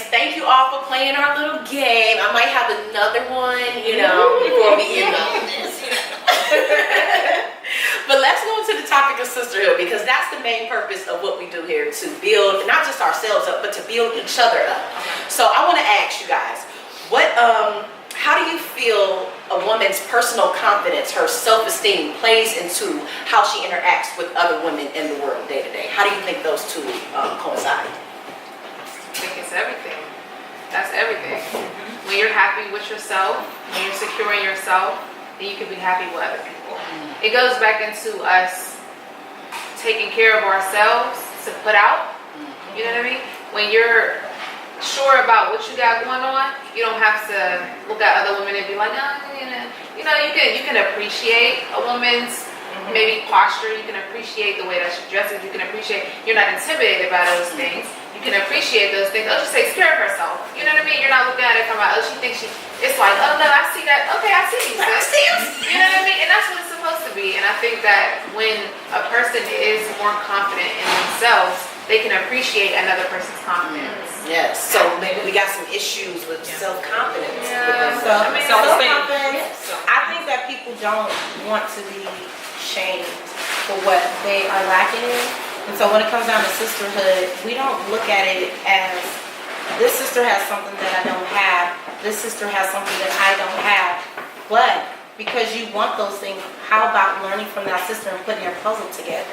Thank you all for playing our little game. I might have another one, before we end on this. But let's go into the topic of sisterhood, because that's the main purpose of what we do here, to build not just ourselves up, but to build each other up. So I want to ask you guys, how do you feel a woman's personal confidence, her self-esteem, plays into how she interacts with other women in the world day to day? How do you think those two coincide? I think it's everything. That's everything. When you're happy with yourself, when you're secure in yourself, then you can be happy with other people. It goes back into us taking care of ourselves to put out. You know what I mean? When you're sure about what you got going on, you don't have to look at other women and be like, you can appreciate a woman's maybe posture. You can appreciate the way that she dresses. You can appreciate, you're not intimidated by those things. You can appreciate those things. Oh, she takes care of herself. You know what I mean? You're not looking at it from she thinks it's like, oh no, I see that. Okay, I see you. I see you. You know what I mean? And that's what it's supposed to be. And I think that when a person is more confident in themselves, they can appreciate another person's confidence. Yes. So maybe we got some issues with self-confidence. Yeah. Self-confidence. I think that people don't want to be shamed for what they are lacking in. And so when it comes down to sisterhood, we don't look at it as this sister has something that I don't have, this sister has something that I don't have. But because you want those things, how about learning from that sister and putting your puzzle together?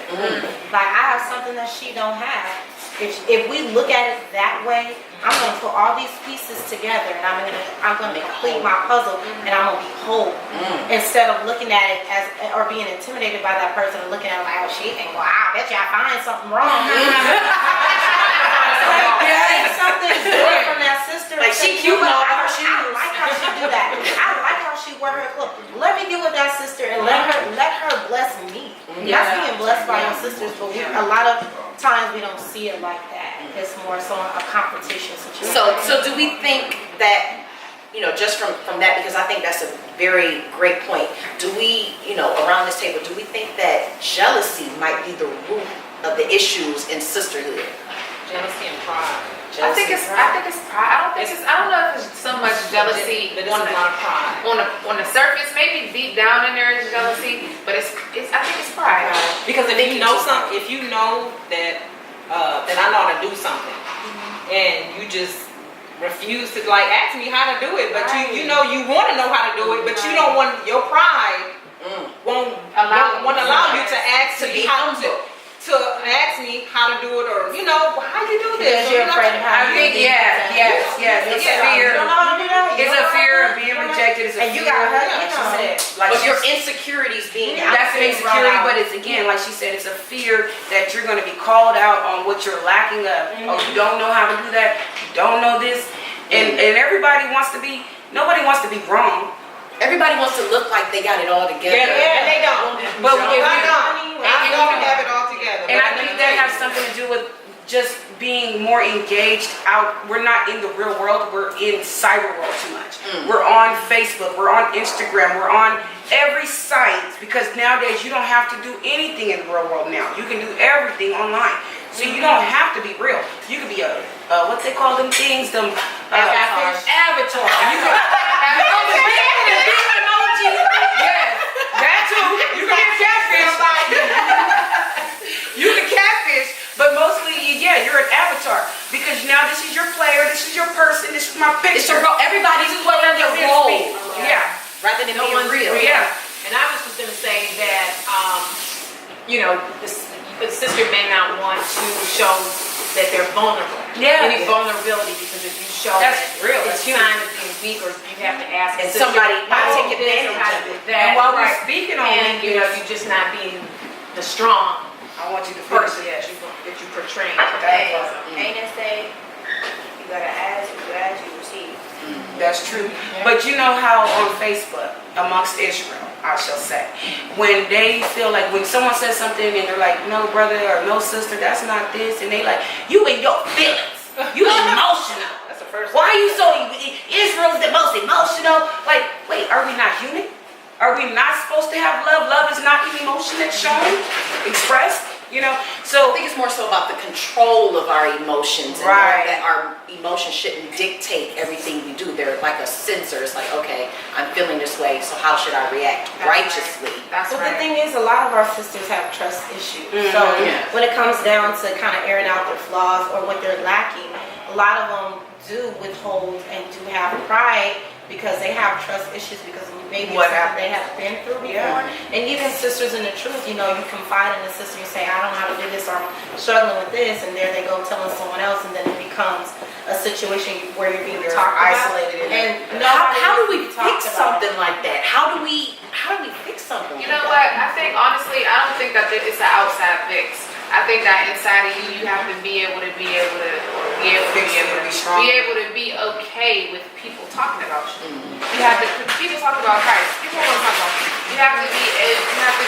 Like, I have something that she don't have. If we look at it that way, I'm going to put all these pieces together and I'm going to complete my puzzle and I'm going to be whole. Instead of looking at it as, or being intimidated by that person and looking at it like, oh, she ain't, well, I bet you I find something wrong. Something good from that sister. Like, she cute in all her shoes. I like how she do that. I like how she wear her clothes. Let me get with that sister and let her bless me. That's being blessed by your sisters, but a lot of times we don't see it like that. It's more so a competition situation. So do we think that, just from that, because I think that's a very great point, do we, around this table, do we think that jealousy might be the root of the issues in sisterhood? Jealousy and pride. I think it's pride. I don't know if it's so much jealousy, but it's a lot of pride. On the surface, maybe deep down in there is jealousy, but I think it's pride. Because if you know something, if you know that I know how to do something, and you just refuse to ask me how to do it, but you know you want to know how to do it, but you don't want, your pride won't allow you to ask me how to ask me how to do it, or how you do this. Because you're afraid of how you do it. Yes. It's a fear. It's a fear of being rejected. It's a fear. You got her, Like your insecurities being out. That's an insecurity, but it's again, like she said, it's a fear that you're going to be called out on what you're lacking of. Oh, you don't know how to do that. You don't know this, and everybody wants to be. Nobody wants to be wrong. Everybody wants to look like they got it all together. Yeah, and they don't. But I don't have it all together. And I think that has something to do with just being more engaged out. We're not in the real world. We're in cyber world too much. We're on Facebook. We're on Instagram. We're on every site, because nowadays you don't have to do anything in the real world now. You can do everything online. So you don't have to be real. You can be a what they call them things, them avatar. You can yes, that too. You can get catfish. You can catfish, but mostly, you're an avatar, because now this is your player, this is your person, this is my picture. Everybody's playing their role. Yeah. Rather than being real. Yeah. And I was just going to say that, the sister may not want to show that they're vulnerable. Yeah. Any vulnerability, because if you show that's that real. it's a sign of being weak, or you have to ask and somebody might take advantage of it. And while we're speaking on and you're just not being the strong I want you to person finish. that you portray. Ain't it say you gotta ask, you that's true. But you know how on Facebook, amongst Israel, I shall say, when they feel like when someone says something and they're like, no brother or no sister, that's not this, and they like, you in your feelings, you emotional. That's the first. Why are you so, Israel's the most emotional? Like, wait, are we not human? Are we not supposed to have love? Love is not an emotion that's shown, expressed, you know? So I think it's more so about the control of our emotions, and Right. that our emotions shouldn't dictate everything we do. They're like a sensor. It's like, okay, I'm feeling this way, so how should I react righteously? That's But right. the thing is, a lot of our sisters have trust issues. So Yeah. when it comes down to kind of airing out their flaws or what they're lacking, a lot of them do withhold and do have pride because they have trust issues because maybe What it's something happened? they have been through before. Yeah. And even sisters in the truth, you know, you confide in a sister, you say, I don't know how to do this, or I'm struggling with this, and there they go telling someone else, and then it becomes a situation where you're being talked isolated about. in And How do nobody we wants to be fix talked about. something like that? How do we fix something You like know that? what? I think honestly, I don't think that it's an outside fix. I think that inside of you, you have to be able to be okay with people talking about you. You have to. People talk about Christ. People want to talk about you. You have to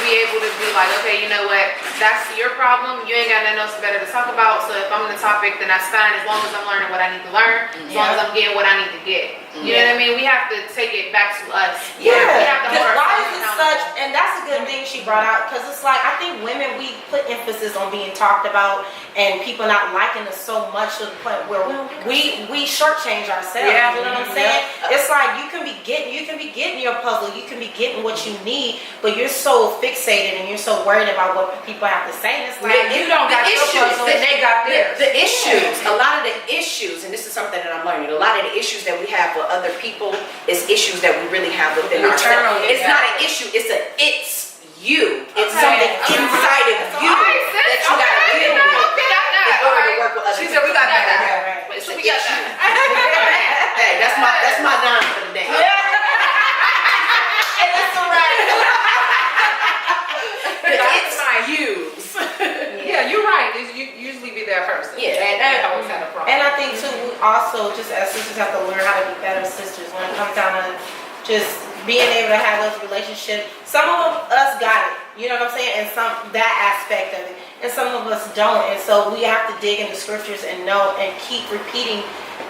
be able to be like, okay, you know what? That's your problem. You ain't got nothing else better to talk about. So if I'm in the topic, then that's fine. As long as I'm learning what I need to learn. As long as I'm getting what I need to get. You know what I mean? We have to take it back to us. We have to because hold why ourselves is it accountable. such, and that's a good thing she brought out, because it's like, I think women, we put emphasis on being talked about and people not liking us so much to the point where we shortchange ourselves, Yeah. you know what I'm saying? It's like you can be getting your puzzle, you can be getting what you need, but you're so fixated and you're so worried about what people have to say, and it's like, you don't got your puzzle, and they got theirs. The issues, a lot of the issues, and this is something that I'm learning, a lot of the issues that we have with other people is issues that we really have within ourselves. Internally, It's not an issue, it's you. It's something inside of you Alright, sis, that you gotta okay, deal no, with we got that. in order to Alright. work with other She people. said we got that. right. It's So an we got issue. that. Hey, that's my dime for the day. and it's alright. It's you. Yeah, you're right. You usually be that person. Yeah. And I always had a problem. And I think too, we also, just as sisters, have to learn how to be better sisters when it comes down to just being able to have those relationships. Some of us got it, you know what I'm saying, and that aspect of it, and some of us don't. And so we have to dig into scriptures and know and keep repeating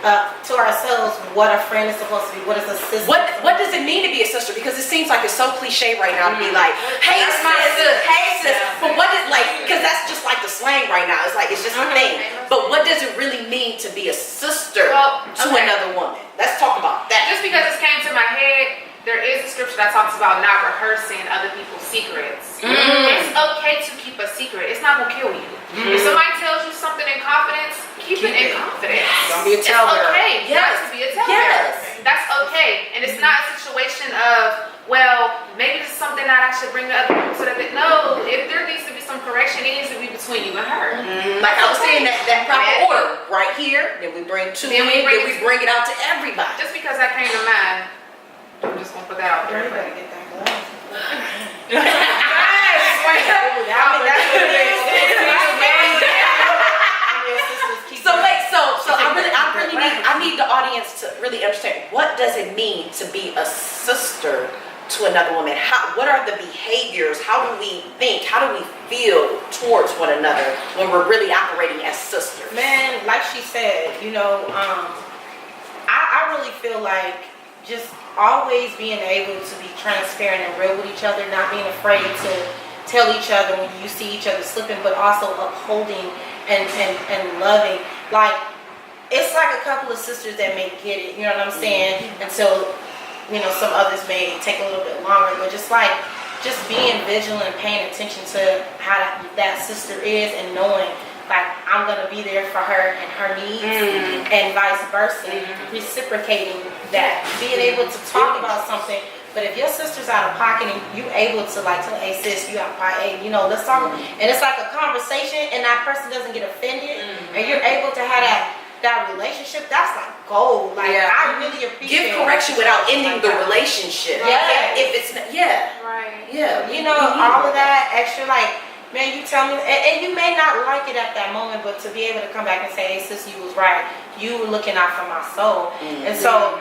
to ourselves what a friend is supposed to be, what is a sister. What does it mean to be a sister? Because it seems like it's so cliche right now to be like, hey That's my sis, sis. hey sis. But what is like? Because that's just like the slang right now. It's like it's just a thing. But what does it really mean to be a sister to another woman? Let's talk about that. Just because it came to my head, there is a scripture that talks about not rehearsing other people's secrets. It's okay to keep a secret. It's not gonna kill you. If somebody tells you something in confidence, keep it in confidence. Don't be a talebearer. It's okay not to be a talebearer. That's okay. And it's not a situation of, well, maybe this is something that I should bring to other people so that they know. If there needs to be some correction, it needs to be between you and her. Like I was saying, that proper order right here. Then we bring two in. Then we bring it out to everybody. Just because that came to mind, I'm just gonna put that out there. You better get that glass. So wait, so I need the audience to really understand, what does it mean to be a sister to another woman? What are the behaviors? How do we think? How do we feel towards one another when we're really operating as sisters? Man, like she said, you know, I really feel like just always being able to be transparent and real with each other, not being afraid to tell each other when you see each other slipping, but also upholding and loving. Like, it's like a couple of sisters that may get it, you know what I'm saying? Until, you know, some others may take a little bit longer, but just being vigilant and paying attention to how that sister is, and knowing, like, I'm gonna be there for her and her needs, and vice versa, reciprocating that, being able to talk about something. But if your sister's out of pocket and you able to like tell, hey sis, you out of pocket, hey, you know, let's talk, and it's like a conversation, and that person doesn't get offended, and you're able to have that relationship, that's like gold. Like, I really appreciate Give correction without ending the relationship. Yeah. If it's not, Right. you know, all of that extra, like, man, you tell me, and you may not like it at that moment, but to be able to come back and say, hey sis, you was right, you were looking out for my soul. And so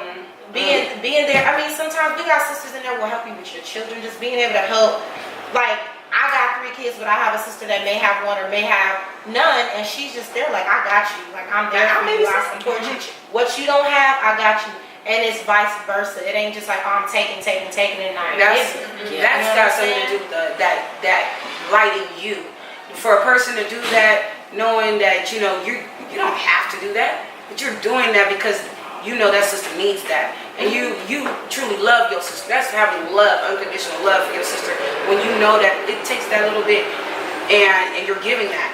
being there. I mean, sometimes we got sisters in there will help you with your children. Just being able to help. Like, I got 3 kids, but I have a sister that may have 1 or may have none, and she's just there. Like, I got you. Like, I'm there for you. I support you. What you don't have, I got you. And it's vice versa. It ain't just like, oh, I'm taking, and not giving. That's got something to do with that lighting you. For a person to do that, knowing that you don't have to do that, but you're doing that because you know that sister needs that, and you truly love your sister. That's having love, unconditional love for your sister. When you know that it takes that little bit, and you're giving that.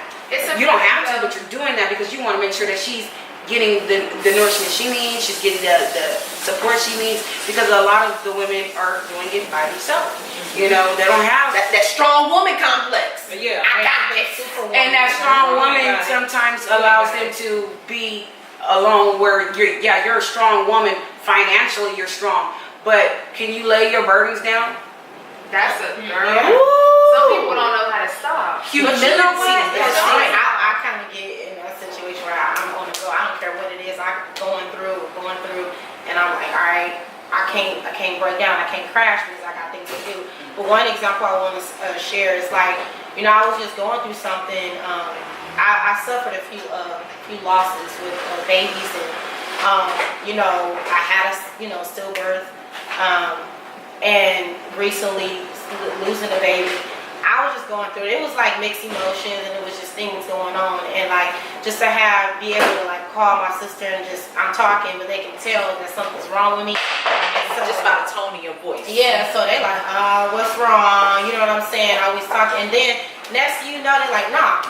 You don't have to, but you're doing that because you want to make sure that she's getting the nourishment she needs. She's getting the support she needs, because a lot of the women are doing it by themselves. They don't have that strong woman complex. Yeah, I got it. And that strong woman sometimes allows them to be alone, where you're a strong woman, financially you're strong, but can you lay your burdens down? That's a girl. Yeah. Some people don't know how to stop. Humility. You know what? That's right. I kind of get in a situation where I'm on the go. I don't care what it is. I'm going through, and I'm like, all right, I can't break down. I can't crash because I got things to do. But one example I want to share is like, I was just going through something. I suffered a few losses with babies, and I had a stillbirth, and recently losing a baby. I was just going through it. It was like mixed emotions, and it was just things going on, and like just to be able to like call my sister and I'm talking, but they can tell that something's wrong with me. So, just by the tone of your voice. Yeah, so they like, what's wrong? You know what I'm saying? Always talking, and then next thing you know, they're like, nah,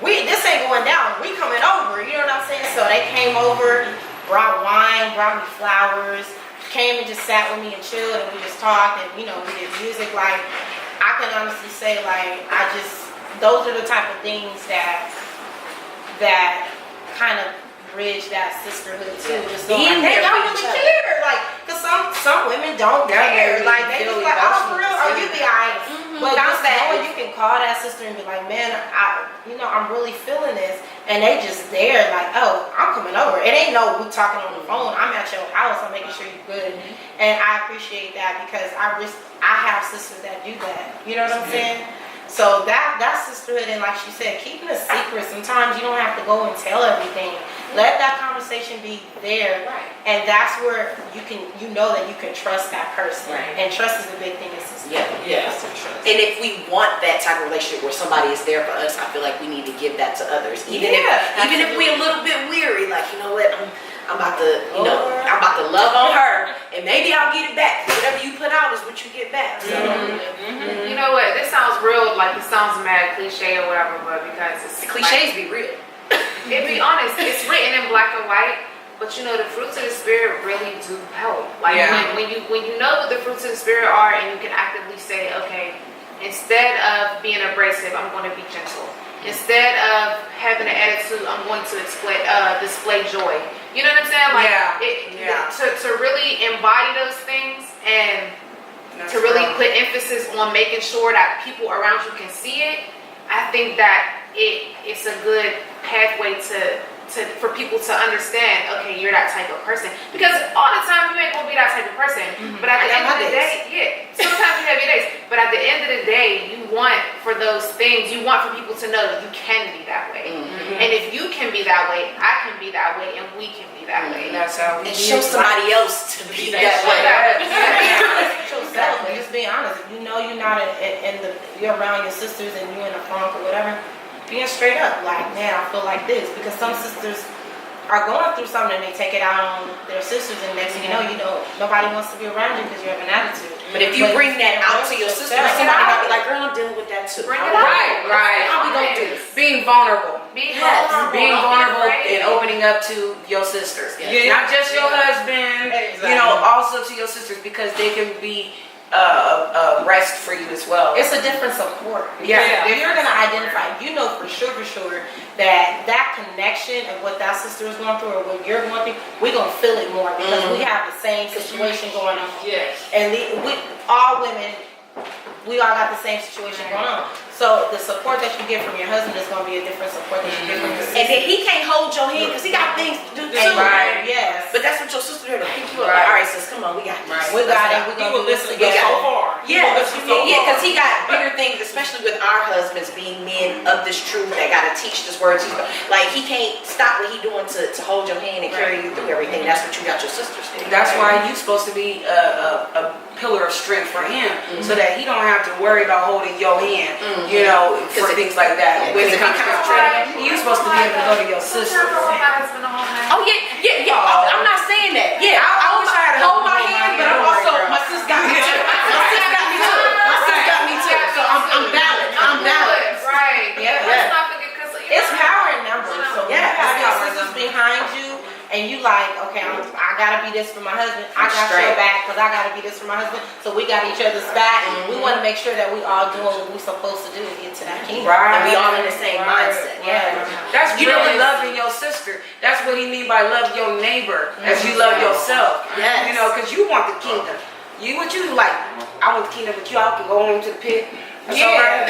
this ain't going down. We coming over. You know what I'm saying? So they came over, brought wine, brought me flowers, came and just sat with me and chilled, and we just talked, and we did music. Like, I can honestly say, like, those are the type of things that kind of bridge that sisterhood too. Just being there, y'all really care, like, cause some women don't care, like they just like, oh, for real, or you be alright. But just knowing you can call that sister and be like, man, I'm really feeling this, and they just there, like, oh, I'm coming over. It ain't no we talking on the phone. I'm at your house. I'm making sure you're good, and I appreciate that because I have sisters that do that. You know what I'm saying? So that's sisterhood, and like she said, keeping a secret. Sometimes you don't have to go and tell everything. Let that conversation be there, and that's where you know that you can trust that person. Right. And trust is a big thing in sisterhood. Yeah. And if we want that type of relationship where somebody is there for us, I feel like we need to give that to others. Even if we're a little bit weary, like, you know what, I'm about to love on her, and maybe I'll get it back. Whatever you put out is what you get back. So. You know what? This sounds real, like it sounds mad cliche or whatever, but because The cliches be real. It be honest, it's written in black and white, but the fruits of the spirit really do help. Like when you know what the fruits of the spirit are, and you can actively say, okay, instead of being abrasive, I'm going to be gentle. Instead of having an attitude, I'm going to display joy. You know what I'm saying? Like to really embody those things, and to really put emphasis on making sure that people around you can see it. I think that it's a good pathway for people to understand, okay, you're that type of person. Because all the time you ain't gonna be that type of person. But at the end of the day, sometimes you have your days. But at the end of the day, you want for those things, you want for people to know that you can be that way. And if you can be that way, I can be that way, and we can be that way. That's how we show somebody else to be that way. Yourself, and just being honest. If you know you're not you're around your sisters and you're in a funk or whatever, being straight up, like, man, I feel like this, because some sisters are going through something and they take it out on their sisters, and next thing you know, nobody wants to be around you because you have an attitude. But if you bring that out to your sister, somebody might be like, girl, I'm dealing with that too. Bring it out. Right. How we gonna do this? Being vulnerable. Being Being vulnerable afraid. and opening up to your sisters. Yeah. Not just your husband, also to your sisters, because they can be rest for you as well. It's a different support. Yeah. If you're gonna identify, for sure that connection of what that sister is going through or what you're going through, we're gonna feel it more because we have the same situation going on. Yes. And we all women, we all got the same situation going on. So the support that you get from your husband is gonna be a different support that you get from your sister. And then he can't hold your hand because he got things to do too. Right. Yes. But that's what your sister there to pick you up. Like, all right, sis, come on, we got this. We got it. We He gonna will do this listen to together. so far. Yeah, because he got bigger things, especially with our husbands being men of this truth that got to teach this word. Like, he can't stop what he doing to hold your hand and carry you through everything. That's what you got your sisters to do. That's why you're supposed to be a pillar of strength for him, so that he don't have to worry about holding your hand, you know, for things like that. When it comes to training, you're supposed to be able to go to your sister. Oh yeah. I'm not saying that. Yeah, I wish I had hold my hand, but I'm also my sis got me too. My sis got me too. My sis got me too. So I'm valid. I'm valid. Right. Yeah. Let's not forget, because It's power in numbers. So when you Yeah, have your power in sisters numbers. behind you, and you like, okay, I gotta be this for my husband. I got your back because I gotta be this for my husband. So we got each other's back. We want to make sure that we all doing what we're supposed to do to get to that kingdom. And we all in the same mindset. Yeah. That's You know, really it's- loving your sister. That's what he mean by love your neighbor as you love yourself. Yes. You know, because you want the kingdom. What you like? I want the kingdom, but you all can go home to the pit. That's all right.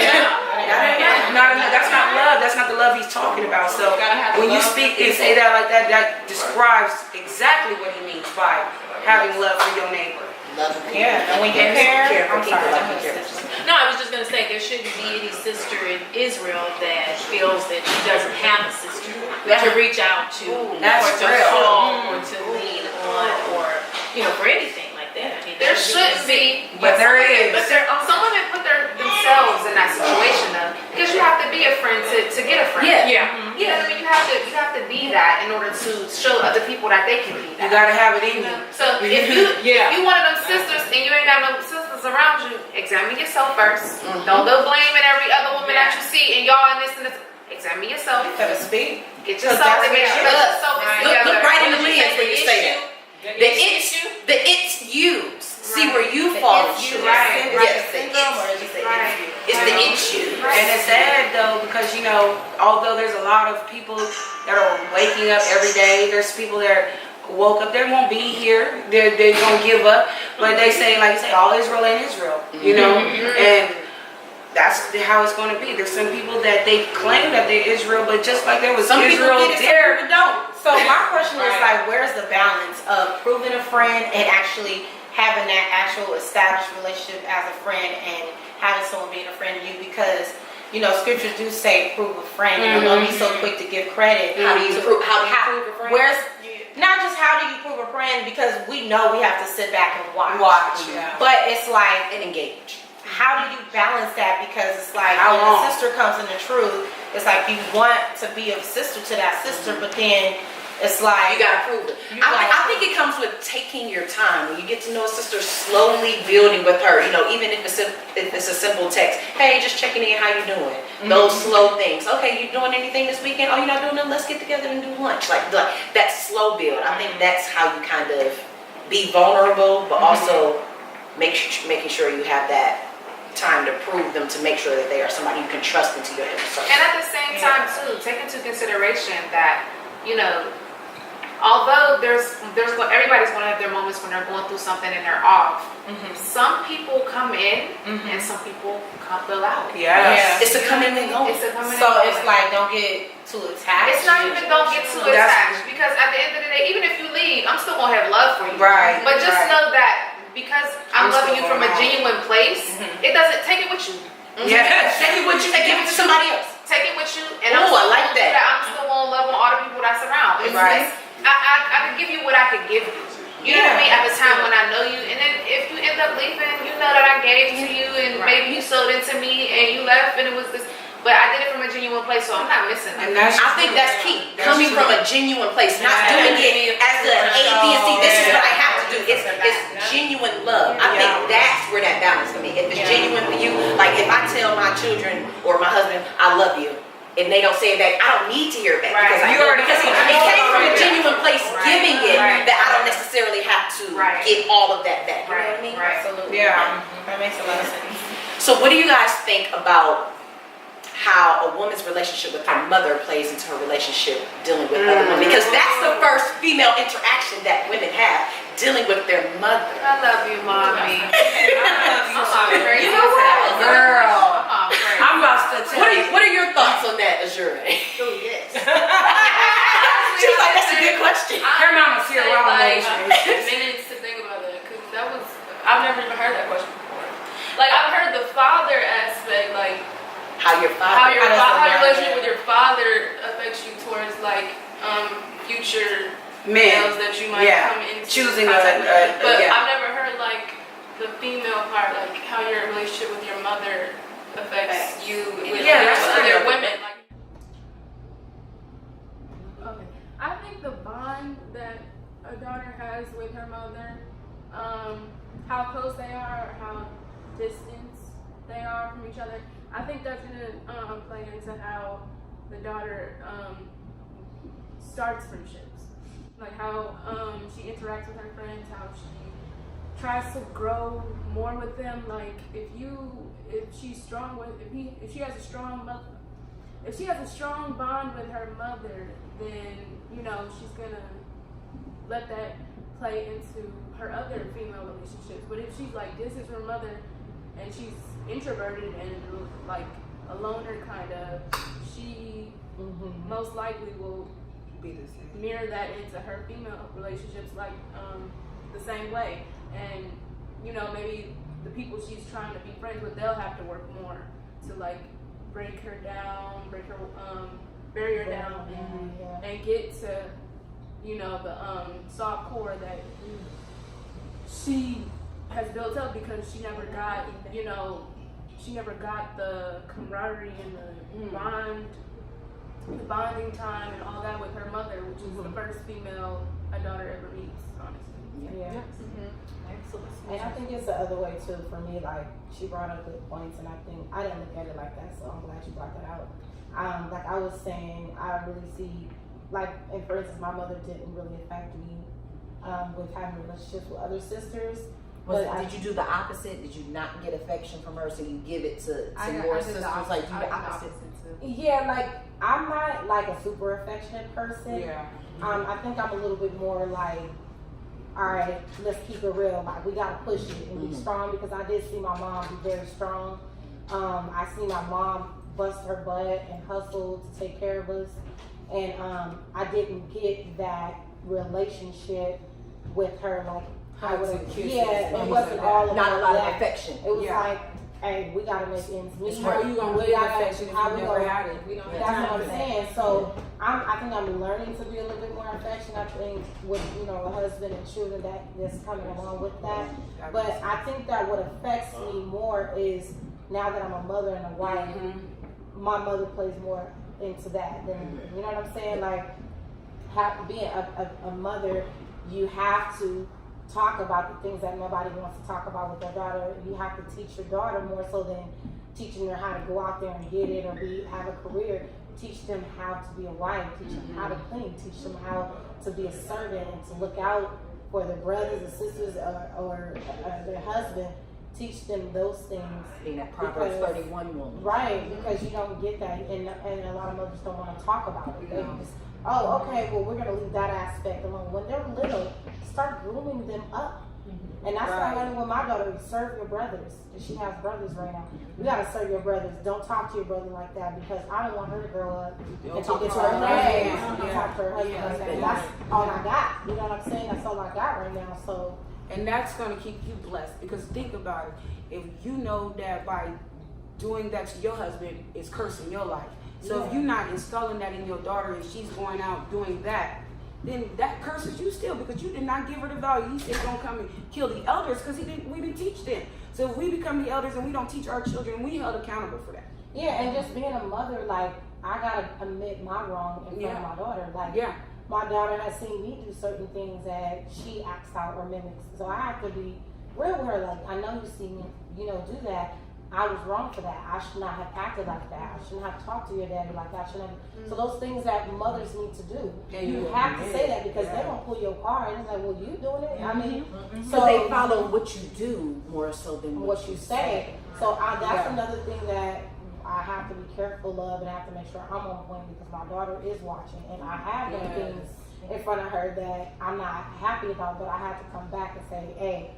That's not love. That's not the love he's talking about. So Gotta have when you love. speak and say that like that, that describes exactly what he means by having love for your neighbor. Love people. Yeah. And when you care, for I'm people sorry. like you care for yourself. No, I was just gonna say there shouldn't be any sister in Israel that feels that she doesn't have a sister to reach out to, That's or to real. call, or to lean on, or for anything like that. I mean, there shouldn't be, But there is. but some women put themselves in that situation though, because you have to be a friend to get a friend. Yeah. You know what I mean? You have to be that in order to show other people that they can be You that. gotta have it in you. So if you one of them sisters and you ain't got no sisters around you, examine yourself 1st. Don't go blaming every other woman that you see and y'all and this and this. Examine yourself. Better speak. Get yourself together. Get yourself together. Look right in the lens when you say that. The it's you. See where you fall short. Right. Yes, the Syndrome, or is it the Right. it's the it's you. And it's sad though, because although there's a lot of people that are waking up every day, there's people that woke up, they won't be here, they're gonna give up, but they say, like you say, all Israel ain't Israel, and that's how it's gonna be. There's some people that they claim that they're Israel, but just like there was Some people Israel get it, some there. people don't. So my question is like, where's the balance of proving a friend and actually having that actual established relationship as a friend and having someone being a friend to you? Because scriptures do say prove a friend. Don't be so quick to give credit. How do you prove a friend? Where's not just how do you prove a friend, because we know we have to sit back and watch. But it's like, And engage. how do you balance that? Because it's like How when long? a sister comes in the truth, it's like you want to be a sister to that sister, but then it's like You gotta prove it. I think it comes with taking your time. When you get to know a sister, slowly building with her. Even if it's a simple text. Hey, just checking in. How you doing? Those slow things. Okay, you doing anything this weekend? Oh, you're not doing nothing. Let's get together and do lunch. Like that slow build. I think that's how you kind of be vulnerable, but also making sure you have that time to prove them, to make sure that they are somebody you can trust into your inner circle. And at the same time too, take into consideration that, although everybody's going to have their moments when they're going through something and they're off. Some people come in and some people fill out. Yes. It's a coming and going. It's a coming so and going. it's like don't get too attached. It's not even don't get too attached, because at the end of the day, even if you leave, I'm still gonna have love for you. Right. But just right. know that because I'm loving you still from a going on. genuine place, it doesn't take it with you. Yes. Take it with you and give it to somebody else. Take it with you, and Ooh, I'm still I like gonna do that. I'm still gonna love on all the people that surround. Right. I can give you what I can give you. You know what I mean? At the time when I know you, and then if you end up leaving, you know that I gave to you, and maybe you sold into me, and you left, and it was this. But I did it from a genuine place, so I'm not missing And that. that's I think that's key. Coming from a genuine place, not doing it as a B and C. This is what I have to do. It's genuine love. I think that's where that balance can be. If it's genuine for you, like if I tell my children or my husband, I love you, and they don't say it back, I don't need to hear it back because Right. because it came from a genuine place, giving it, that I don't necessarily have to get all of that back. You know what I mean? Right. Absolutely. Yeah. That makes a lot of sense. So what do you guys think about how a woman's relationship with her mother plays into her relationship dealing with other women? Because that's the first female interaction that women have, dealing with their mother. I love you, mommy. I'm crazy. You know what? Girl. I'm crazy. I'm about to tell you. What are your thoughts on that, Azure? Oh yes. She was like, that's a good question. Her mama's here around Like, emotions. your father, how your mother- relationship with your father affects you towards like future males that you might come into choosing contact with. But yeah. I've never heard like the female part, like how your relationship with your mother affects you with that's other true. women. Like, Okay. I think the bond that a daughter has with her mother, how close they are, or how distant they are from each other, I think that's gonna play into how the daughter starts friendships. Like how she interacts with her friends, how she tries to grow more with them. Like if she has a strong bond with her mother, then she's gonna let that play into her other female relationships. But if she's like distance from her mother and she's introverted and like a loner kind of, she most likely will Be the same. mirror that into her female relationships like the same way. And maybe the people she's trying to be friends with, they'll have to work more to like break her down, bury her down, and get to the soft core that she has built up, because she never got the camaraderie and the bonding time and all that with her mother, which is the first female a daughter ever meets, honestly. Yeah. And I think it's the other way too for me. Like she brought up good points, and I think I didn't look at it like that, so I'm glad you brought that out. Like I was saying, I really see, like, and for instance, my mother didn't really affect me with having relationships with other sisters. Did you do the opposite? Did you not get affection from her, so you give it to your sisters? Like do the opposite. Yeah, like I'm not like a super affectionate person. Yeah. I think I'm a little bit more like, all right, let's keep it real. Like we gotta push it and be strong, because I did see my mom be very strong. I see my mom bust her butt and hustle to take care of us, and I didn't get that relationship with her like I would have. Yeah, it wasn't all about not a lot that. of affection. It was like, hey, we gotta make ends meet. How are you gonna get affection if you never had it? We don't have That's time what for I'm that. saying. So I think I'm learning to be a little bit more affectionate. I think with a husband and children that's coming along with that. But I think that what affects me more is now that I'm a mother and a wife, my mother plays more into that than you know what I'm saying. Like being a mother, you have to talk about the things that nobody wants to talk about with their daughter. You have to teach your daughter more so than teaching her how to go out there and get it or have a career. Teach them how to be a wife, teach them how to clean, teach them how to be a servant and to look out for their brothers and sisters or their husband. Teach them those things. Being that Proverbs 31 woman. Right, because you don't get that, and a lot of mothers don't want to talk about it. They just, oh, okay, well, we're going to leave that aspect alone. When they're little, start grooming them up. And that's why I learned with my daughter, serve your brothers. And she has brothers right now. You got to serve your brothers. Don't talk to your brother like that, because I don't want her to grow up and to get to her husband. Don't talk to her husband like that. That's all I got. You know what I'm saying? That's all I got right now. So. And that's going to keep you blessed, because think about it. If you know that by doing that to your husband is cursing your life. So if you're not installing that in your daughter and she's going out doing that, then that curses you still, because you did not give her the value. He said don't come and kill the elders, because we didn't teach them. So if we become the elders and we don't teach our children, we held accountable for that. Yeah, and just being a mother, like, I gotta admit my wrong in front of my daughter. Like, my daughter has seen me do certain things that she acts out or mimics. So I have to be real with her. Like, I know you see me, do that. I was wrong for that. I should not have acted like that. I shouldn't have talked to your daddy like that. I shouldn't have. So those things that mothers need to do, you have to say that, because they don't pull your car and it's like, well, you doing it. I mean, So they follow what you do more so than what you say. So that's another thing that I have to be careful of, and I have to make sure I'm on point, because my daughter is watching, and I have done things in front of her that I'm not happy about, but I have to come back and say, hey,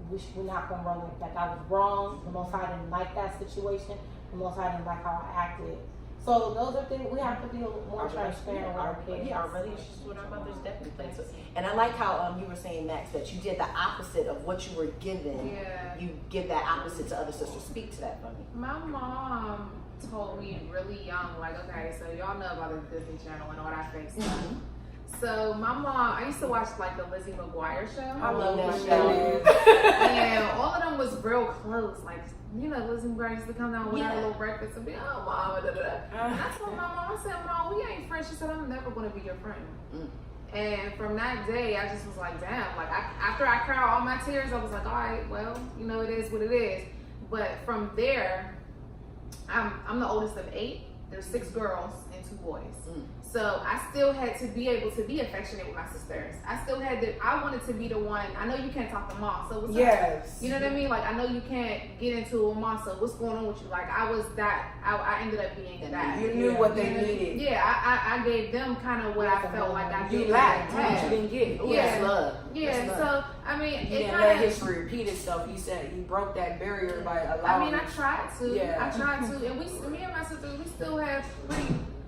we're not going to roll with that. That was wrong. The Most High didn't like that situation. The Most High didn't like how I acted. So those are things we have to be more transparent with our kids. Yeah, our relationships with our mothers definitely play. And I like how you were saying, Max, that you did the opposite of what you were given. Yeah. You give that opposite to other sisters. Speak to that for me. My mom told me really young, like, okay, so y'all know about the Disney Channel and all that fake stuff. So my mom, I used to watch like the Lizzie McGuire show. I love that show. And all of them was real close. Like, you know, Lizzie McGuire used to come down with her little breakfast and be, oh, mom, da, da, da. And I told my mom, I said, Mom, we ain't friends. She said, I'm never going to be your friend. And from that day, I just was like, damn. Like, after I cried all my tears, I was like, all right, well, you know, it is what it is. But from there, I'm the oldest of 8. There's 6 girls and 2 boys. So I still had to be able to be affectionate with my sisters. I still had to, I wanted to be the one. I know you can't talk to mom, so what's up? You know what I mean? Like, I know you can't get into a mom, so what's going on with you? Like, I was that, I ended up being that. You knew what they needed. Yeah, I gave them kind of what I felt like I You did. lacked, what you didn't get. That's love. Yeah, That's so, love. I mean, You it didn't kind let of, history repeat itself. You said you broke that barrier by allowing. I mean, I tried to. Yeah. I tried to, and me and my sisters, we still have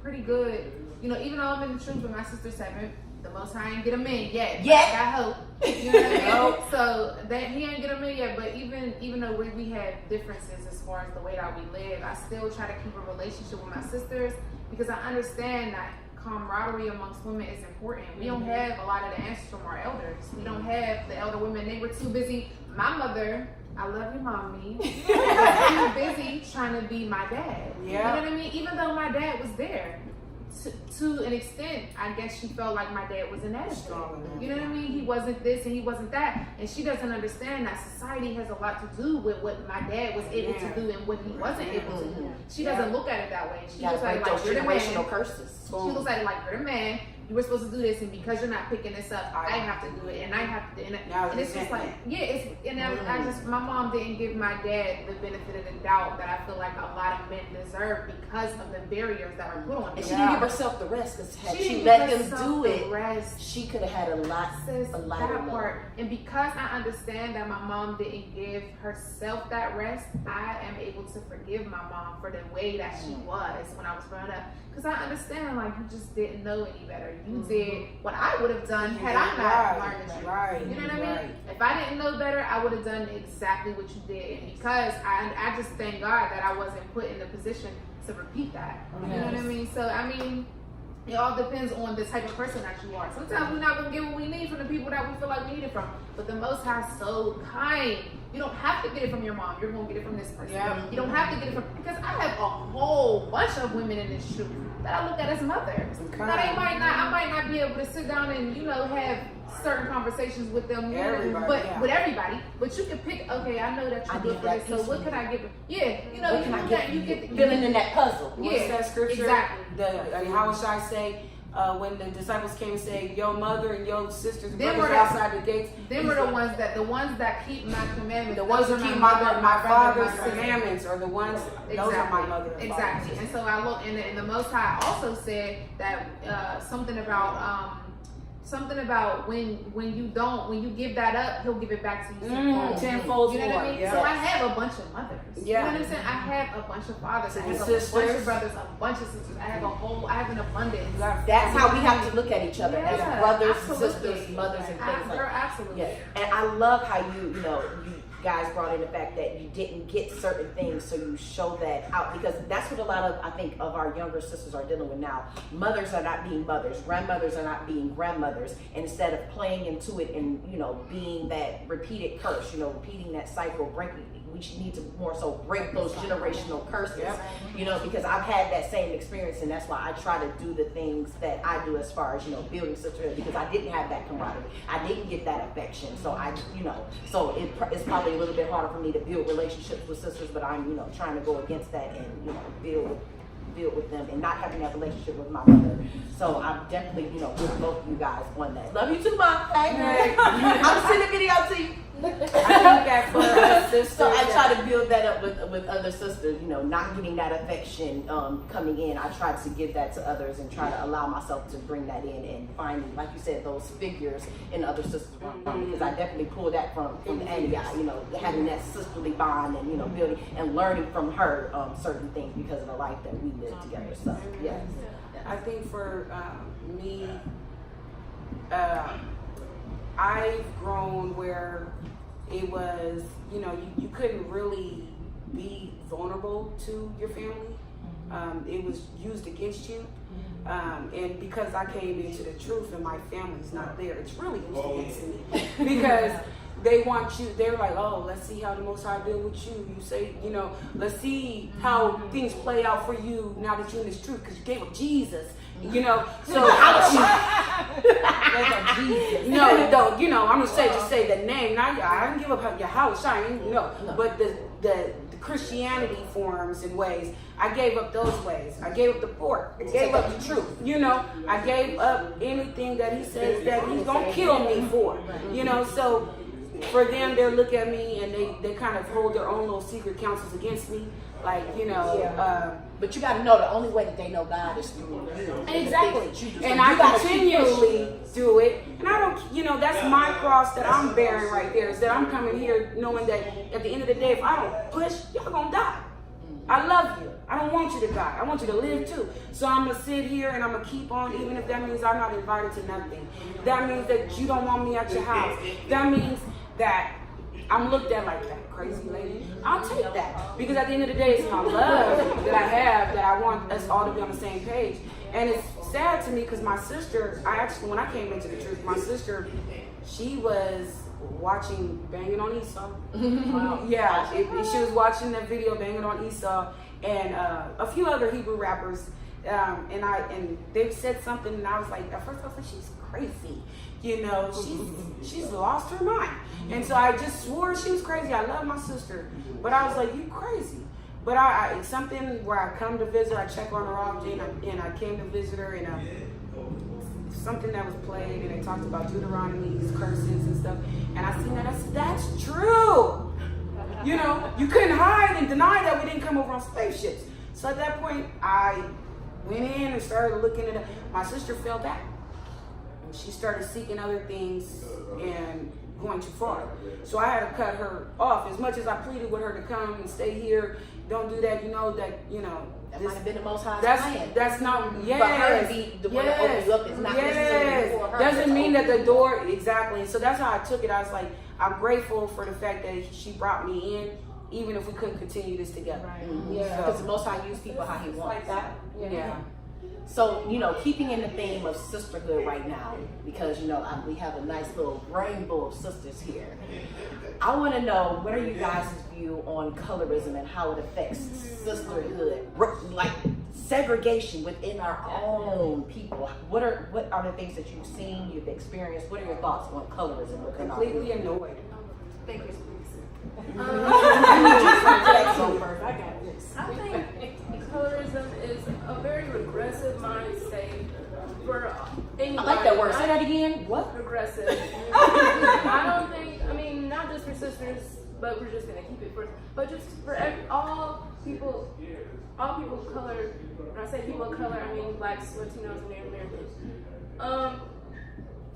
pretty good. You know, even though I'm in the truth, but my sister's 7. The Most High ain't get him in yet. Yet. I got hope. You know what I mean? So that he ain't get him in yet. But even though we have differences as far as the way that we live, I still try to keep a relationship with my sisters because I understand that camaraderie amongst women is important. We don't have a lot of the answers from our elders. We don't have the elder women. They were too busy. My mother, I love you, mommy. Too busy trying to be my dad. Yeah. You know what I mean? Even though my dad was there, to an extent, I guess she felt like my dad was inadequate. You know what I mean? He wasn't this and he wasn't that, and she doesn't understand that society has a lot to do with what my dad was able to do and what he wasn't able to do. She doesn't look at it that way. She looks at it like, you're the man. Curses. She looks at it like, you're the man. You were supposed to do this, and because you're not picking this up, I have to do it, and I have to. And it's just like, I just, my mom didn't give my dad the benefit of the doubt that I feel like a lot of men deserve because of the barriers that are put on them. And she didn't give herself the rest because had she didn't let give him herself do the it, rest. she could have had a lot Sis, of that love. part. And because I understand that my mom didn't give herself that rest, I am able to forgive my mom for the way that she was when I was growing up. Because I understand, like, you just didn't know any better. You did what I would have done had I not learned the truth. You know what I mean? If I didn't know better, I would have done exactly what you did. And because I just thank God that I wasn't put in the position to repeat that. You know what I mean? So, I mean, it all depends on the type of person that you are. Sometimes we're not going to get what we need from the people that we feel like we need it from. But the Most High is so kind. You don't have to get it from your mom. You're going to get it from this person. You don't have to get it from... Because I have a whole bunch of women in this truth that I look at as mothers. Now, I might not be able to sit down and, you know, have certain conversations with them, with everybody. But you can pick, okay, I know that you're good for this, so what can I give them? Yeah, you know, you get filling in that puzzle. What's that scripture? Exactly. How should I say? When the disciples came and said, "Your mother and your sisters and brothers were outside the gates." Them are the ones that keep my commandments. The ones who keep my father's commandments are the ones. Those are my mother. Exactly. And so I look, and the Most High also said that something about when you give that up, He'll give it back to you tenfold. You know what I mean? Yes. So I have a bunch of mothers. Yeah. You know what I'm saying? I have a bunch of fathers. I have a bunch of brothers, a bunch of sisters. I have an abundance. That's how we have to look at each other as brothers, absolutely. sisters, mothers, and things like that. Absolutely. Yeah. And I love how you guys brought in the fact that you didn't get certain things, so you show that out, because that's what a lot of, I think, of our younger sisters are dealing with now. Mothers are not being mothers, grandmothers are not being grandmothers, and instead of playing into it and, you know, being that repeated curse, you know, repeating that cycle, we need to more so break those generational curses, you know, because I've had that same experience, and that's why I try to do the things that I do as far as, you know, building sisterhood, because I didn't have that camaraderie. I didn't get that affection, so it's probably a little bit harder for me to build relationships with sisters, but I'm, you know, trying to go against that and, you know, build with them and not having that relationship with my mother. So I'm definitely, you know, with both of you guys on that. Love you too, Mom. Hey. I'm sending a video to you. I think that for us sisters, so I try to build that up with other sisters, you know, not getting that affection coming in. I try to give that to others and try to allow myself to bring that in and finding, like you said, those figures in other sisters, because I definitely pull that from Ania, you know, having that sisterly bond and, you know, building and learning from her certain things because of the life that we live together. So, yes. I think for me, I've grown where it was, you know, you couldn't really be vulnerable to your family. it was used against you. And because I came into the truth and my family's not there, it's really used against me. Because they want you, they're like, oh, let's see how the Most High deal with you. You say, you know, let's see how things play out for you now that you're in this truth, because you gave up Jesus. You know, so no, don't. You know, I'm gonna just say the name. Now I didn't give up your house. I ain't but the Christianity forms and ways. I gave up those ways. I gave up the pork. I gave up the truth. You know, I gave up anything that he says that he's gonna kill me for. You know, so for them, they look at me and they kind of hold their own little secret counsels against me. Like, you know, but you got to know the only way that they know God is through you. Exactly. And I continually do it. And I don't, you know, that's my cross that I'm bearing right there, is that I'm coming here knowing that at the end of the day, if I don't push, y'all gonna die. I love you. I don't want you to die. I want you to live too. So I'm gonna sit here and I'm gonna keep on, even if that means I'm not invited to nothing. That means that you don't want me at your house. That means that I'm looked at like that crazy lady. I'll take that, because at the end of the day, it's my love that I have, that I want us all to be on the same page. And it's sad to me because my sister, when I came into the truth, my sister, she was watching Banging on Esau. Yeah, she was watching that video Banging on Esau, and a few other Hebrew rappers, and they said something, and I was like, at first I was like, she's crazy. You know, she's lost her mind. And so I just swore she was crazy. I love my sister, but I was like, you crazy. But it's something where I come to visit, I check on her often, and I came to visit her, and something that was played, and they talked about Deuteronomy's curses and stuff, and I seen that. I said, that's true. You know, you couldn't hide and deny that we didn't come over on spaceships. So at that point, I went in and started looking at it. My sister fell back. She started seeking other things and going too far. So I had to cut her off. As much as I pleaded with her to come and stay here, don't do that, that might have been the Most High's plan. That's not, yes. But her to be the one to open you up is not necessarily for her. Doesn't mean that the door, exactly. So that's how I took it. I was like, I'm grateful for the fact that she brought me in, even if we couldn't continue this together. Right. Yeah. Because the Most High used people how he wants. Like that. Yeah. So, keeping in the theme of sisterhood right now, because, we have a nice little rainbow of sisters here. I want to know, what are you guys' view on colorism and how it affects sisterhood? Like segregation within our own people. What are the things that you've seen, you've experienced? What are your thoughts on colorism within our Completely annoyed. Thank you. I think colorism is a very regressive mindset for anybody. I like that word. Say that again. What? Regressive. I don't think, not just for sisters, but we're just going to keep it for, but just for all people of color. When I say people of color, I mean blacks, Latinos, and Native Americans.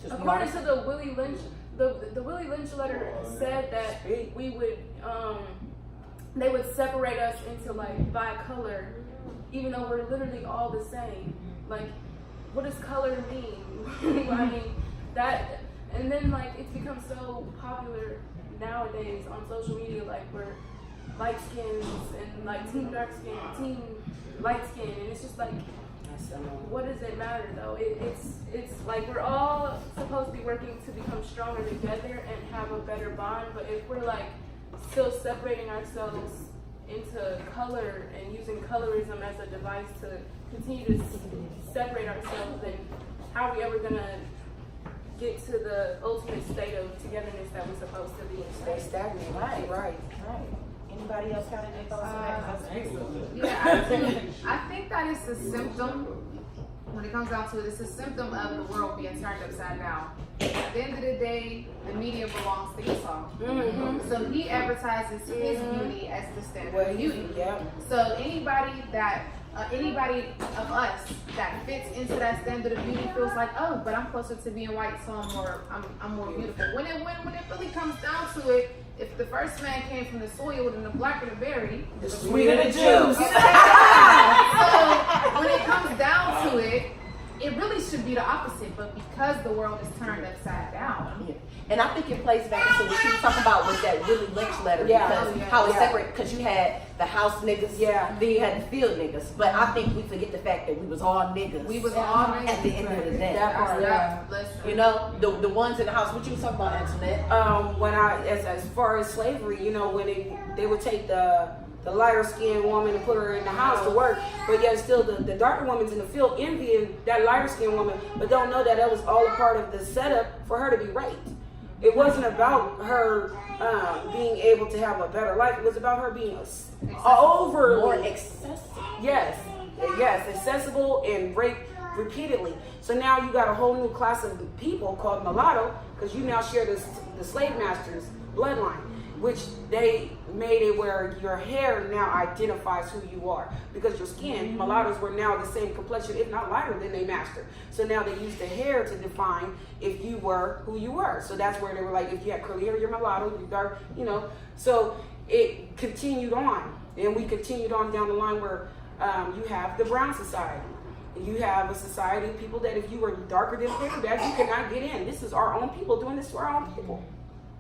According to the Willie Lynch, the Willie Lynch letter said that we would, they would separate us into by color, even though we're literally all the same. Like, what does color mean? That, and then it's become so popular nowadays on social media, where light skins and team dark skin, team light skin, and it's just what does it matter though? It's like we're all supposed to be working to become stronger together and have a better bond, but if we're still separating ourselves into color and using colorism as a device to continue to separate ourselves, then how are we ever gonna get to the ultimate state of togetherness that we're supposed to be in? Stay stagnant. Right. Anybody else got any thoughts on that? Yeah, I think that it's a symptom. When it comes down to it, it's a symptom of the world being turned upside down. At the end of the day, the media belongs to Esau. Mm-hmm. So he advertises his beauty as the standard of beauty. Yeah. So anybody of us that fits into that standard of beauty feels like, oh, but I'm closer to being white, so I'm more beautiful. When it really comes down to it, if the first man came from the soil and the blacker the berry, the sweeter the juice. So when it comes down to it, it really should be the opposite, but because the world is turned upside down. Yeah. And I think it plays back into what she was talking about with that Willie Lynch letter, because how it's separate, because you had the house niggas. Yeah. Then you had the field niggas. But I think we forget the fact that we was all niggas. We was all at the end of the day. That part, yeah. Listen. You know, the ones in the house. What you was talking about, Antoinette? When as far as slavery, you know, when they would take the lighter skinned woman and put her in the house to work, but yet still the darker woman's in the field envying that lighter skinned woman, but don't know that that was all a part of the setup for her to be raped. It wasn't about her being able to have a better life. It was about her being overly More excessive. Yes, accessible and raped repeatedly. So now you got a whole new class of people called mulatto, because you now share the slave master's bloodline, which they made it where your hair now identifies who you are, because your skin, mulattoes were now the same complexion, if not lighter than they master. So now they used the hair to define if you were who you were. So that's where they were like, if you had curly hair, you're mulatto, you're dark, you know. So it continued on, and we continued on down the line where you have the brown society. You have a society of people that if you were darker than paperback, you cannot get in. This is our own people doing this to our own people.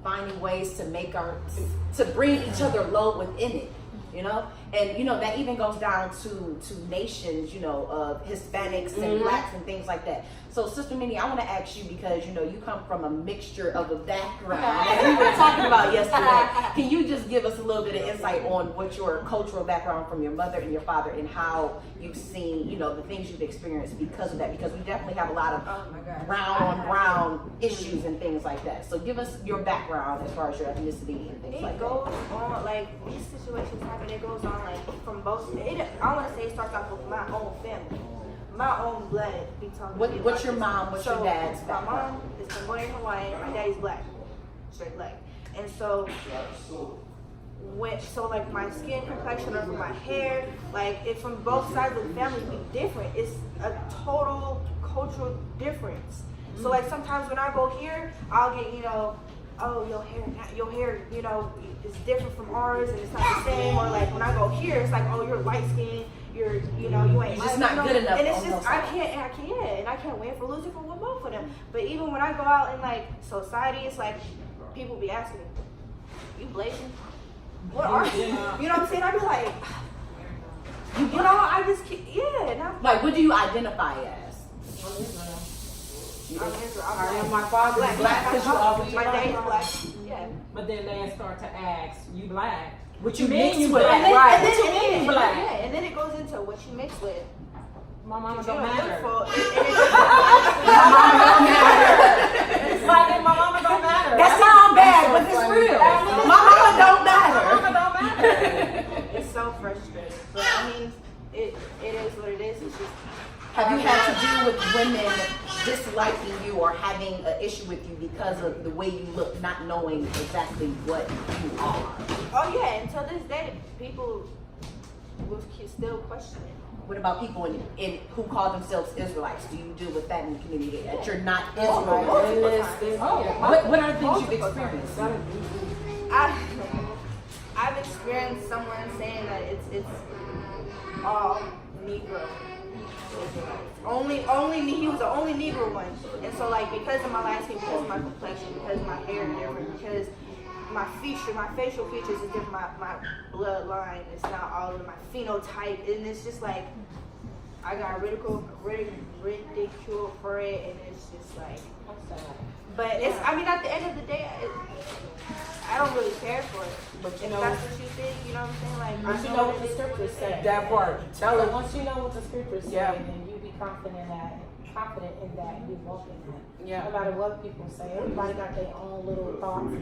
Finding ways to make to bring each other low within it, you know, and you know that even goes down to nations, you know, of Hispanics and blacks and things like that. So, Sister Minnie, I want to ask you, because you know you come from a mixture of a background that we were talking about yesterday. Can you just give us a little bit of insight on what your cultural background from your mother and your father, and how you've seen, you know, the things you've experienced because of that? Because we definitely have a lot of brown on brown issues and things like that. So, give us your background as far as your ethnicity and things like It that. goes on, like, these situations happen, it goes on, like, from both, I want to say it starts off with my own family. My own blood be talking to me What's about your this. mom? What's your dad's My background? mom is Cambodian Hawaiian, my daddy's black, straight black. And so, like my skin complexion or from my hair, like it's from both sides of the family be different. It's a total cultural difference. So like sometimes when I go here, I'll get, you know, oh, your hair, you know, is different from ours and it's not the same. Or like when I go here, it's like, oh, you're light skinned, you know, you ain't You're just light, not you know? good enough And it's on just, those I sides. can't win for losing for both of them. But even when I go out in like society, it's like people be asking me, you blazing? What are you? You know what I'm saying? I be like, you know, I just keep, yeah. And I'm Like, what do you identify as? I And my father black, is black because you always my dad's black. Yeah. But then they start to ask, you black? What you mean mix you with? black? Right. And then, What you mean black? Yeah, and then it goes into what you mix with. My mama You don't don't look matter. for, It's like my mama don't matter. That sounds bad, but it's real. My mama don't matter. Mama don't matter. it's so frustrating. But I mean, it is what it is. It's just. Have you had to deal with women disliking you or having an issue with you because of the way you look, not knowing exactly what you are? Oh yeah, until this day, people will still question it. What about people in who call themselves Israelites? Do you deal with that in the community? That you're not Israelite? What are the things you've experienced? I've experienced someone saying that it's all Negro. He was the only Negro one. And so like because of my light skin, because of my complexion, because my hair is different, because my facial features is different, my bloodline is not all of my phenotype, and it's just like I got ridiculed for it, and it's just like, but it's, I mean, at the end of the day, I don't really care for it. But you If know, that's what you think, you know what I'm saying? Like, But you know what the scriptures say. that part. Tell So her. once you know what the scriptures say, Yeah. then you be confident in that, and you walk in that. Yeah. No matter what people say, everybody got their own little thoughts.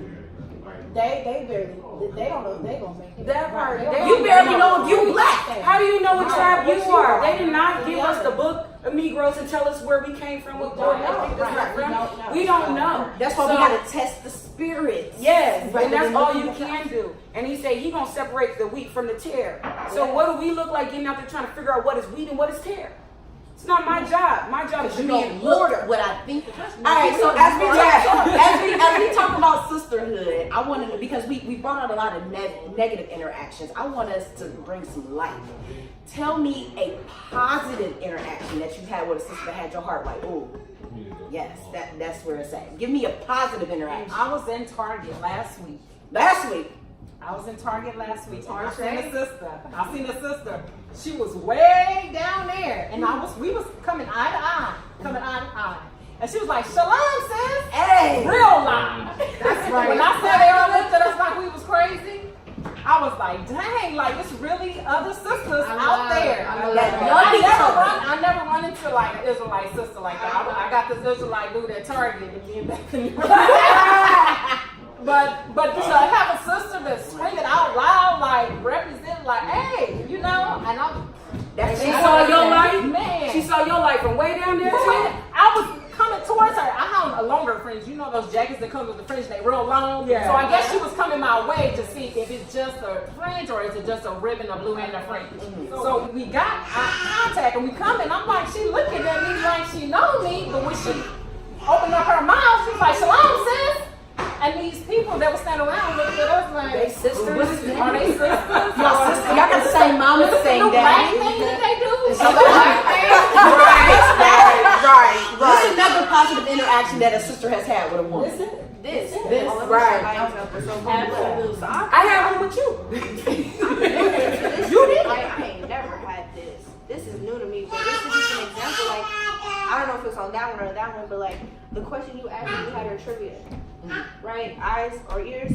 They don't know if they gonna make it. That part. They don't You barely know if you black. How do you know what tribe you What you are? are. They did not give us the book of Negroes and tell us where we came from, what don't ethnic know. this Right. is We from. don't know. We don't know. That's why we So- gotta test the spirits. Yes, Rather and that's than all looking you at the can do. And he said he gonna separate the wheat from the tare. So what do we look like getting out there trying to figure out what is wheat and what is tare? It's not my job. My job is to You be don't in look order. what I think. All right, so as we talk about sisterhood, I wanted to, because we brought out a lot of negative interactions. I want us to bring some light. Tell me a positive interaction that you've had with a sister that had your heart like, ooh, yes, that's where it's at. Give me a positive interaction. I was in Target last week. Last week, I was in Target last week. And I seen a sister. She was way down there, and we was coming eye to eye. And she was like, "Shalom, sis." Hey. Real loud. That's right. When I said they all looked at us like we was crazy, I was like, dang, like it's really other sisters out there. I never run into like an Israelite sister like that. I got this Israelite dude at Target and being back in But to have a sister that's swinging out loud, like represent, like, hey, you know, and she saw your life, man. She saw your life from way down there. I was coming towards her. I have a longer fringe. You know those jackets that come with the fringe, they real long. Yeah. So I guess she was coming my way to see if it's just a fringe or is it just a ribbon of blue and a fringe. So we got contact and we come and I'm like, she looking at me like she know me, but when she opened up her mouth, she's like, "Shalom, sis." And these people that were standing around looking at us like, They sisters? Are they sisters? Y'all got the same mama, Is this same the black daddy. thing that they do? Right. What's another positive interaction that a sister has had with a woman? This. Right. Absolutely. I had one with you. You did? Like, I ain't never had this. This is new to me, but this is just an example. Like, I don't know if it's on that one or that one, but like the question you asked when you had your trivia, right? Eyes or ears?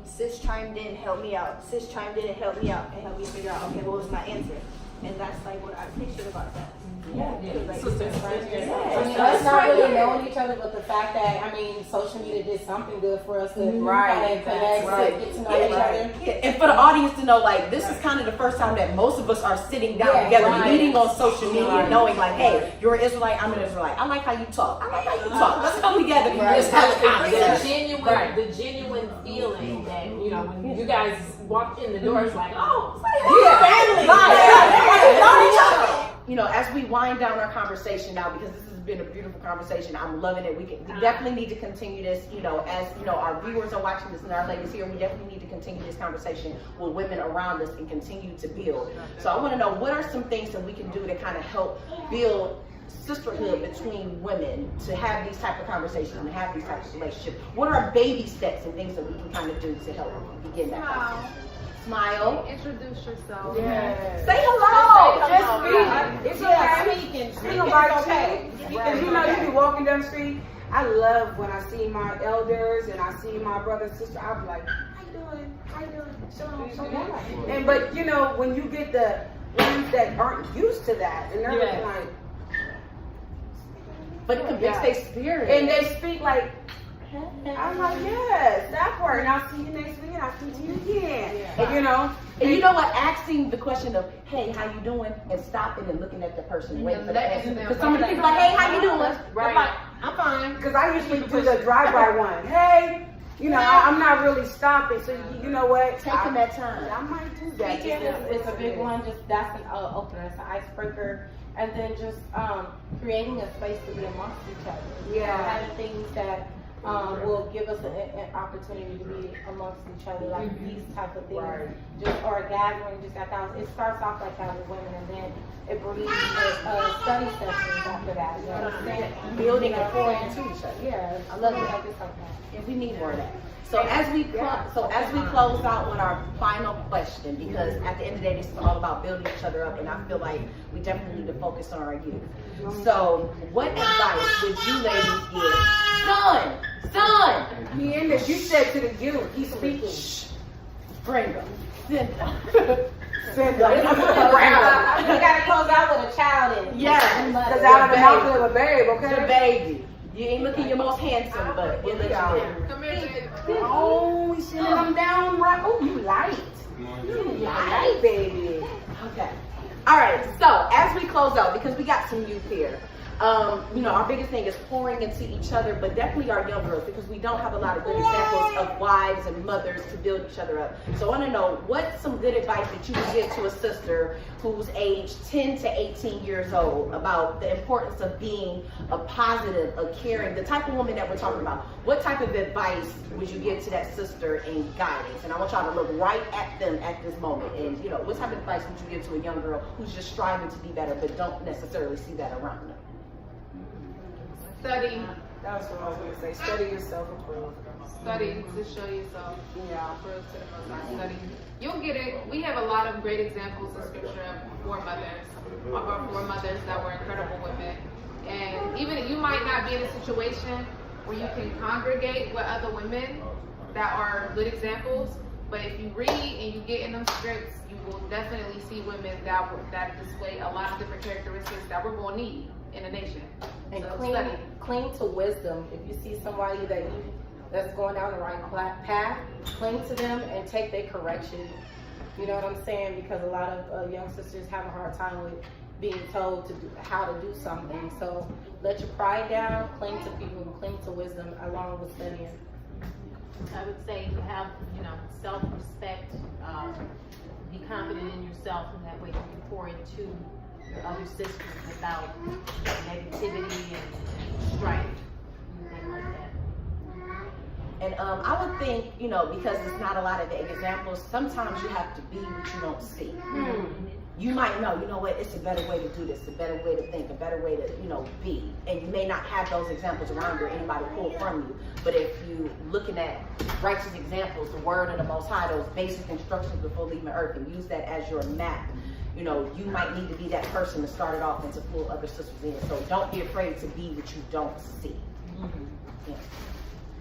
Sis chimed in, helped me out. Sis chimed in and helped me out and helped me figure out, okay, what was my answer? And that's like what I appreciate about that. Yeah, Like, sisters, friends. yeah. I mean, us not really knowing each other, but the fact that, I mean, social media did something good for us to kind of connect, to get to know each other. And for the audience to know, like, this is kind of the first time that most of us are sitting down together, meeting on social media, knowing, like, hey, you're an Israelite, I'm an Israelite. I like how you talk. I like how you talk. Let's come together and just have a conversation. The genuine feeling that, you know, when you guys walked in the door, it's like, oh, You know, as we wind down our conversation now, because this has been a beautiful conversation, I'm loving it. We definitely need to continue this, you know, as you know, our viewers are watching this and our ladies here, we definitely need to continue this conversation with women around us and continue to build. So I want to know, what are some things that we can do to kind of help build sisterhood between women, to have these type of conversations and have these types of relationships? What are baby steps and things that we can kind of do to help begin that process? Smile. Introduce yourself. Yes. Say hello. It's okay. Speak about you. Because you know, you be walking down the street. I love when I see my elders and I see my brother and sister. I'll be like, how you doing? How you doing? Shalom. And but you know, when you get the ones that aren't used to that, and they're looking like, but it convicts their spirit. and they speak like, I'm like, yes, that part. And I'll see you next week and I'll see you again. And you know, and you know what? Asking the question of, hey, how you doing? And stopping and looking at the person, waiting for the answer. Because some of the people are like, hey, how you doing? Right. Like, I'm fine. Because I usually do the drive-by one. Hey, you know, I'm not really stopping. So you know what? Taking that time. I might do that. It's a big one. Just that's an opener. It's an icebreaker, and then just creating a space to be amongst each other. Yeah. Having things that will give us an opportunity to be amongst each other, like these type of things. Right. Just or a gathering, just like that. It starts off like that with women, and then it breeds study sessions after that. You know what I'm saying? Building and pouring into each other. Yeah, I love it like this like that. And we need more of that. So as we close out with our final question, because at the end of the day, this is all about building each other up, and I feel like we definitely need to focus on our youth. So what advice would you ladies give? Son! He in this. You said to the youth, he's speaking. Bring them. You gotta close out with a child in. Yeah. Because out of the mouth of a babe, okay? The baby. You ain't looking your most handsome, but you're looking good. Come here, baby. Oh, he's sending them down right. Oh, you light. You light, baby. Okay. All right. So as we close out, because we got some youth here, you know, our biggest thing is pouring into each other, but definitely our young girls, because we don't have a lot of good examples of wives and mothers to build each other up. So I want to know, what's some good advice that you would give to a sister who's aged 10 to 18 years old about the importance of being a positive, a caring, the type of woman that we're talking about? What type of advice would you give to that sister in guidance? And I want y'all to look right at them at this moment. And, you know, what type of advice would you give to a young girl who's just striving to be better, but don't necessarily see that around them? Study. That's what I was going to say. Study yourself, approve. Study to show yourself. Yeah. First to the Most High. Study. You'll get it. We have a lot of great examples in scripture for mothers, of our foremothers that were incredible women. And even you might not be in a situation where you can congregate with other women that are good examples, but if you read and you get in them scripts, you will definitely see women that display a lot of different characteristics that we're going to need in a nation. And So cling to wisdom. If you see somebody that's going down the right path, cling to them and take their correction. You know what I'm saying? Because a lot of young sisters have a hard time with being told how to do something. So let your pride down, cling to people, and cling to wisdom along with studying. I would say to have, self-respect, be confident in yourself, and that way you can pour into your other sisters without negativity and strife, anything like that. And I would think, because it's not a lot of the examples, sometimes you have to be what you don't see. You might know, it's a better way to do this, a better way to think, a better way to, be. And you may not have those examples around you or anybody pull from you. But if you looking at righteous examples, the word of the Most High, those basic instructions before leaving earth, and use that as your map, you might need to be that person to start it off and to pull other sisters in. So don't be afraid to be what you don't see. Yeah.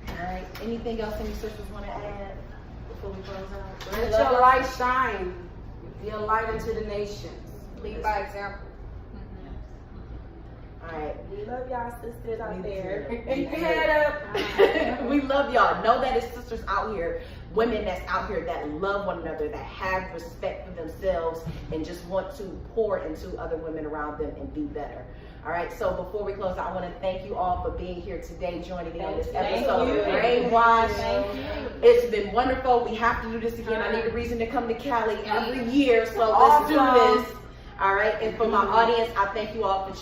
All right. Anything else any sisters want to add before we close out? Let your light shine. Be a light unto the nations. Lead by example. All right. We love y'all sisters out there. Keep your head up. We love y'all. Know that it's sisters out here, women that's out here that love one another, that have respect for themselves, and just want to pour into other women around them and be better. All right, so before we close, I want to thank you all for being here today, joining me on this episode of Brainwash. It's been wonderful. We have to do this again. I need a reason to come to Cali every year, so let's do this. All right, and for my audience, I thank you all for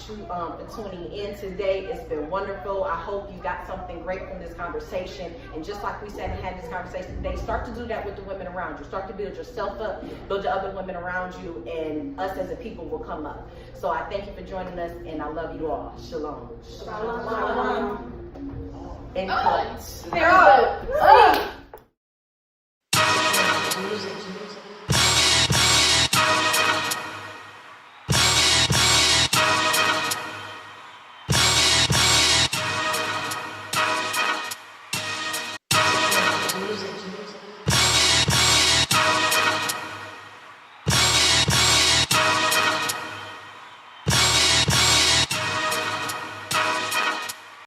tuning in today. It's been wonderful. I hope you got something great from this conversation. And just like we said and had this conversation today, start to do that with the women around you. Start to build yourself up, build the other women around you, and us as a people will come up. So I thank you for joining us, and I love you all. Shalom. Shalom. And cut.